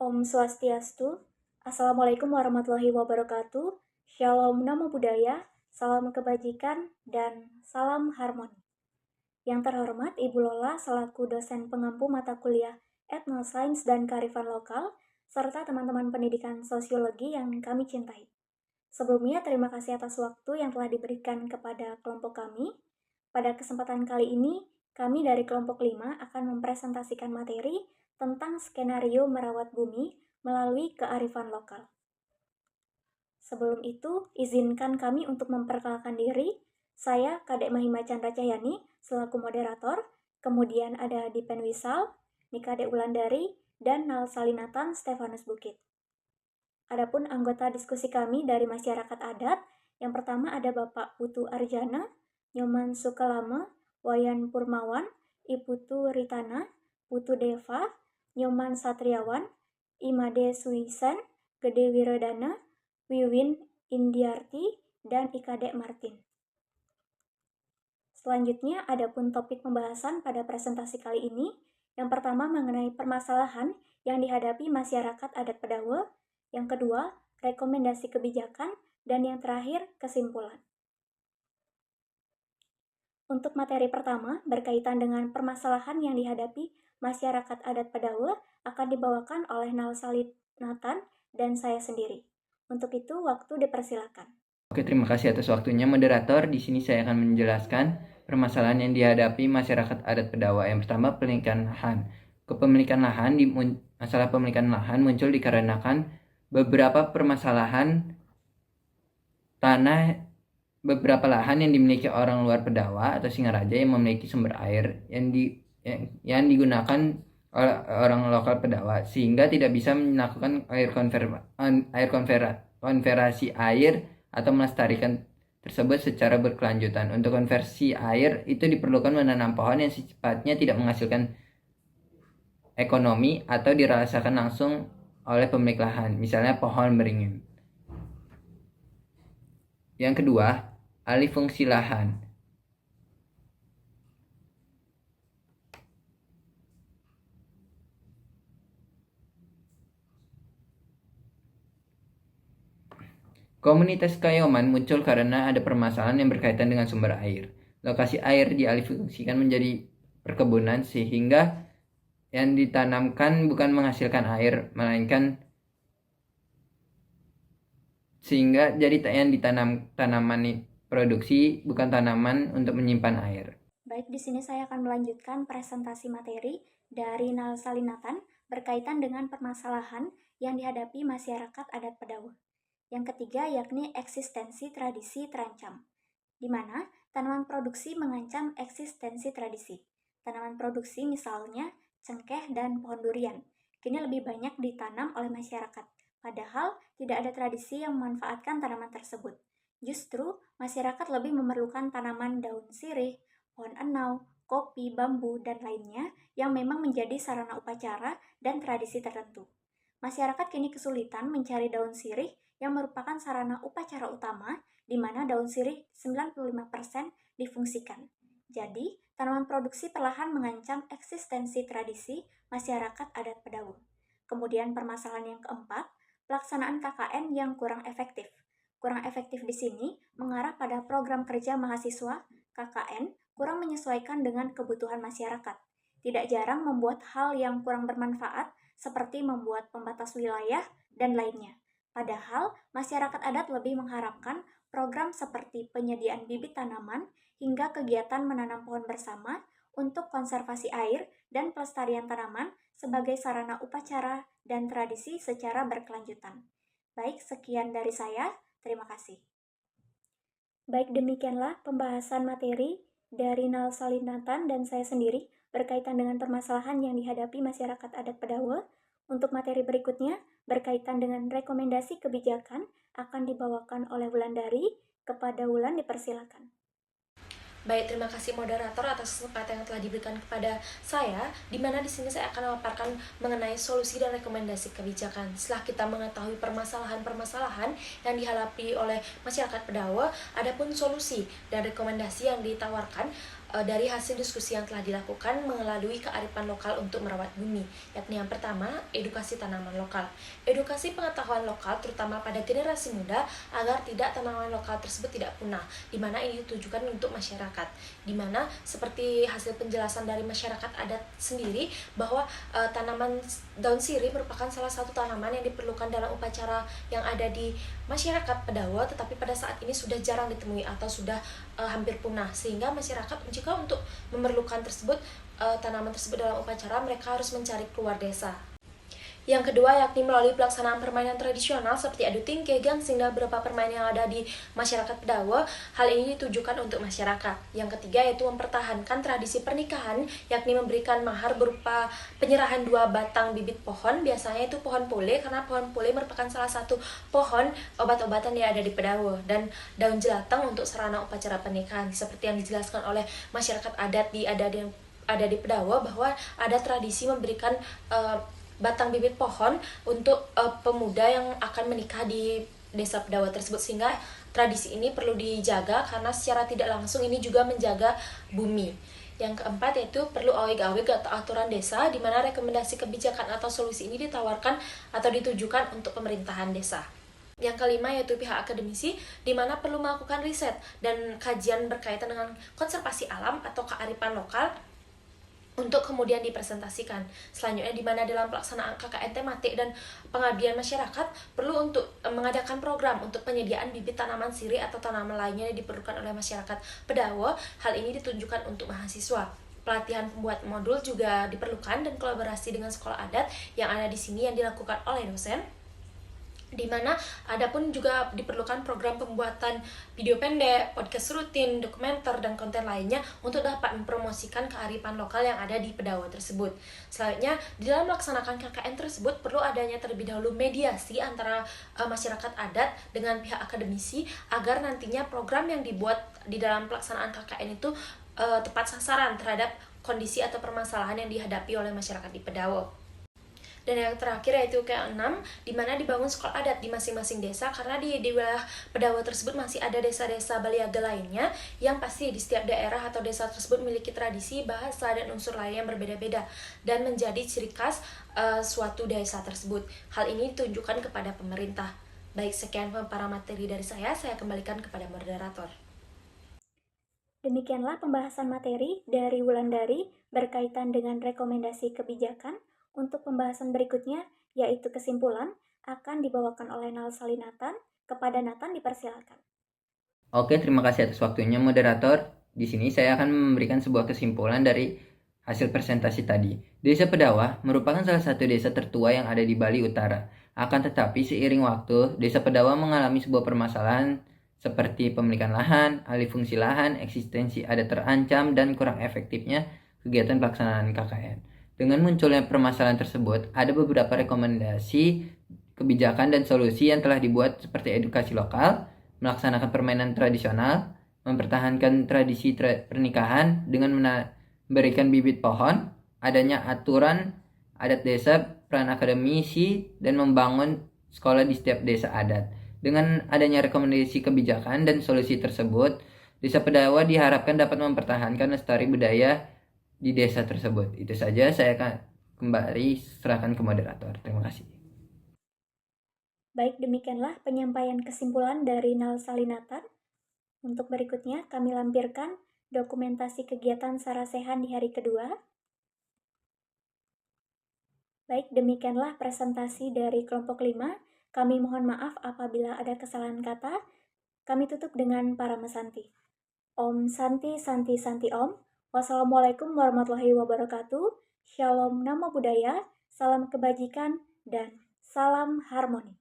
Om Swastiastu, Assalamualaikum warahmatullahi wabarakatuh, Shalom Namo Buddhaya, salam kebajikan, dan salam harmoni. Yang terhormat Ibu Lola selaku dosen pengampu mata kuliah Etnosains dan Kearifan Lokal, serta teman-teman pendidikan sosiologi yang kami cintai. Sebelumnya, terima kasih atas waktu yang telah diberikan kepada kelompok kami. Pada kesempatan kali ini, kami dari kelompok 5 akan mempresentasikan materi tentang skenario merawat bumi melalui kearifan lokal. Sebelum itu, izinkan kami untuk memperkenalkan diri. Saya Kadek Mahima Chandra Cahyani selaku moderator, kemudian ada Dipen Wisal, Nikade Wulandari, dan Nalsalinatan Stefanus Bukit. Adapun anggota diskusi kami dari masyarakat adat, yang pertama ada Bapak Putu Arjana, Nyoman Sukalama, Wayan Purmawan, Iputu Ritana, Putu Deva, Nyoman Satriawan, Imade Suisen, Gede Wiradana, Wiwin Indiarti, dan Ikadek Martin. Selanjutnya, adapun topik pembahasan pada presentasi kali ini, yang pertama mengenai permasalahan yang dihadapi masyarakat adat Pedawe, yang kedua, rekomendasi kebijakan, dan yang terakhir, kesimpulan. Untuk materi pertama, berkaitan dengan permasalahan yang dihadapi masyarakat adat Pedawe, akan dibawakan oleh Nalsalinatan dan saya sendiri. Untuk itu, waktu dipersilakan. Oke, terima kasih atas waktunya, moderator. Di sini saya akan menjelaskan permasalahan yang dihadapi masyarakat adat Pedawa. Yang pertama, pemilikan lahan. Masalah pemilikan lahan muncul dikarenakan beberapa permasalahan beberapa lahan yang dimiliki orang luar Pedawa atau Singaraja yang memiliki sumber air yang digunakan oleh orang lokal Pedawa, sehingga tidak bisa melakukan konversi air atau melestarikan tersebut secara berkelanjutan. Untuk konversi air itu diperlukan menanam pohon yang sifatnya tidak menghasilkan ekonomi atau dirasakan langsung oleh pemilik lahan, misalnya pohon beringin. Yang kedua, alih fungsi lahan. Komunitas Kayoman muncul karena ada permasalahan yang berkaitan dengan sumber air. Lokasi air dialihfungsikan menjadi perkebunan sehingga yang ditanamkan bukan menghasilkan air, melainkan sehingga jadi yang ditanam tanaman produksi bukan tanaman untuk menyimpan air. Baik, di sini saya akan melanjutkan presentasi materi dari Nalsalinatan berkaitan dengan permasalahan yang dihadapi masyarakat adat Pedawe. Yang ketiga yakni eksistensi tradisi terancam, di mana tanaman produksi mengancam eksistensi tradisi. Tanaman produksi misalnya cengkeh dan pohon durian, kini lebih banyak ditanam oleh masyarakat, padahal tidak ada tradisi yang memanfaatkan tanaman tersebut. Justru, masyarakat lebih memerlukan tanaman daun sirih, pohon enau, kopi, bambu, dan lainnya yang memang menjadi sarana upacara dan tradisi tertentu. Masyarakat kini kesulitan mencari daun sirih yang merupakan sarana upacara utama di mana daun sirih 95% difungsikan. Jadi, tanaman produksi perlahan mengancam eksistensi tradisi masyarakat adat Pedawe. Kemudian permasalahan yang keempat, pelaksanaan KKN yang kurang efektif. Kurang efektif di sini mengarah pada program kerja mahasiswa KKN kurang menyesuaikan dengan kebutuhan masyarakat. Tidak jarang membuat hal yang kurang bermanfaat seperti membuat pembatas wilayah dan lainnya. Padahal, masyarakat adat lebih mengharapkan program seperti penyediaan bibit tanaman hingga kegiatan menanam pohon bersama untuk konservasi air dan pelestarian tanaman sebagai sarana upacara dan tradisi secara berkelanjutan. Baik, sekian dari saya. Terima kasih. Baik, demikianlah pembahasan materi dari Nalsalinatan dan saya sendiri berkaitan dengan permasalahan yang dihadapi masyarakat adat Pedawe. Untuk materi berikutnya, berkaitan dengan rekomendasi kebijakan, akan dibawakan oleh Wulandari. Kepada Wulan dipersilakan. Baik, terima kasih moderator atas kesempatan yang telah diberikan kepada saya, di mana di sini saya akan memaparkan mengenai solusi dan rekomendasi kebijakan. Setelah kita mengetahui permasalahan-permasalahan yang dihadapi oleh masyarakat Pedawe, adapun solusi dan rekomendasi yang ditawarkan dari hasil diskusi yang telah dilakukan melalui kearifan lokal untuk merawat bumi, yakni yang pertama, edukasi tanaman lokal. Edukasi pengetahuan lokal terutama pada generasi muda agar tidak tanaman lokal tersebut tidak punah, di mana ini ditujukan untuk masyarakat. Di mana seperti hasil penjelasan dari masyarakat adat sendiri bahwa tanaman daun sirih merupakan salah satu tanaman yang diperlukan dalam upacara yang ada di masyarakat Pedawa, tetapi pada saat ini sudah jarang ditemui atau sudah hampir punah, sehingga masyarakat jika untuk memerlukan tersebut tanaman tersebut dalam upacara, mereka harus mencari keluar desa. Yang kedua yakni melalui pelaksanaan permainan tradisional seperti adu tingkih, gangsing, dan beberapa permainan yang ada di masyarakat Pedawa. Hal ini ditujukan untuk masyarakat. Yang ketiga yaitu mempertahankan tradisi pernikahan, yakni memberikan mahar berupa penyerahan 2 batang bibit pohon, biasanya itu pohon pole, karena pohon pole merupakan salah satu pohon obat-obatan yang ada di Pedawa, dan daun jelatang untuk sarana upacara pernikahan, seperti yang dijelaskan oleh masyarakat adat ada di Pedawa bahwa ada tradisi memberikan batang bibit pohon untuk pemuda yang akan menikah di desa Pedawa tersebut, sehingga tradisi ini perlu dijaga karena secara tidak langsung ini juga menjaga bumi. Yang keempat yaitu perlu aweg-aweg atau aturan desa, di mana rekomendasi kebijakan atau solusi ini ditawarkan atau ditujukan untuk pemerintahan desa. Yang kelima yaitu pihak akademisi, di mana perlu melakukan riset dan kajian berkaitan dengan konservasi alam atau kearifan lokal untuk kemudian dipresentasikan. Selanjutnya di mana dalam pelaksanaan KKN tematik dan pengabdian masyarakat perlu untuk mengadakan program untuk penyediaan bibit tanaman sirih atau tanaman lainnya yang diperlukan oleh masyarakat Pedawa. Hal ini ditunjukkan untuk mahasiswa. Pelatihan pembuat modul juga diperlukan dan kolaborasi dengan sekolah adat yang ada di sini yang dilakukan oleh dosen, di mana adapun juga diperlukan program pembuatan video pendek, podcast rutin, dokumenter, dan konten lainnya untuk dapat mempromosikan kearifan lokal yang ada di Pedawa tersebut. Selanjutnya, di dalam melaksanakan KKN tersebut perlu adanya terlebih dahulu mediasi antara masyarakat adat dengan pihak akademisi agar nantinya program yang dibuat di dalam pelaksanaan KKN itu tepat sasaran terhadap kondisi atau permasalahan yang dihadapi oleh masyarakat di Pedawa. Dan yang terakhir yaitu ke-6, di mana dibangun sekolah adat di masing-masing desa, karena di wilayah Pedawa tersebut masih ada desa-desa Baliaga lainnya yang pasti di setiap daerah atau desa tersebut memiliki tradisi, bahasa, dan unsur lain yang berbeda-beda dan menjadi ciri khas suatu desa tersebut. Hal ini ditunjukkan kepada pemerintah. Baik, sekian para materi dari saya kembalikan kepada moderator. Demikianlah pembahasan materi dari Wulandari berkaitan dengan rekomendasi kebijakan. Untuk pembahasan berikutnya, yaitu kesimpulan, akan dibawakan oleh Nalsali Nathan. Kepada Nathan dipersilakan. Oke, terima kasih atas waktunya moderator. Di sini saya akan memberikan sebuah kesimpulan dari hasil presentasi tadi. Desa Pedawa merupakan salah satu desa tertua yang ada di Bali Utara. Akan tetapi seiring waktu, Desa Pedawa mengalami sebuah permasalahan seperti pemilikan lahan, alih fungsi lahan, eksistensi adat terancam, dan kurang efektifnya kegiatan pelaksanaan KKN. Dengan munculnya permasalahan tersebut, ada beberapa rekomendasi kebijakan dan solusi yang telah dibuat seperti edukasi lokal, melaksanakan permainan tradisional, mempertahankan tradisi pernikahan dengan memberikan bibit pohon, adanya aturan adat desa, peran akademisi, dan membangun sekolah di setiap desa adat. Dengan adanya rekomendasi kebijakan dan solusi tersebut, Desa Pedawa diharapkan dapat mempertahankan lestari budaya di desa tersebut. Itu saja, saya akan kembali serahkan ke moderator. Terima kasih. Baik, demikianlah penyampaian kesimpulan dari Nalsali Nathan. Untuk berikutnya, kami lampirkan dokumentasi kegiatan Sarasehan di hari kedua. Baik, demikianlah presentasi dari kelompok 5. Kami mohon maaf apabila ada kesalahan kata. Kami tutup dengan para mesanti. Om Santi Santi Santi Om. Wassalamualaikum warahmatullahi wabarakatuh. Shalom Namo Buddhaya. Salam kebajikan dan salam harmoni.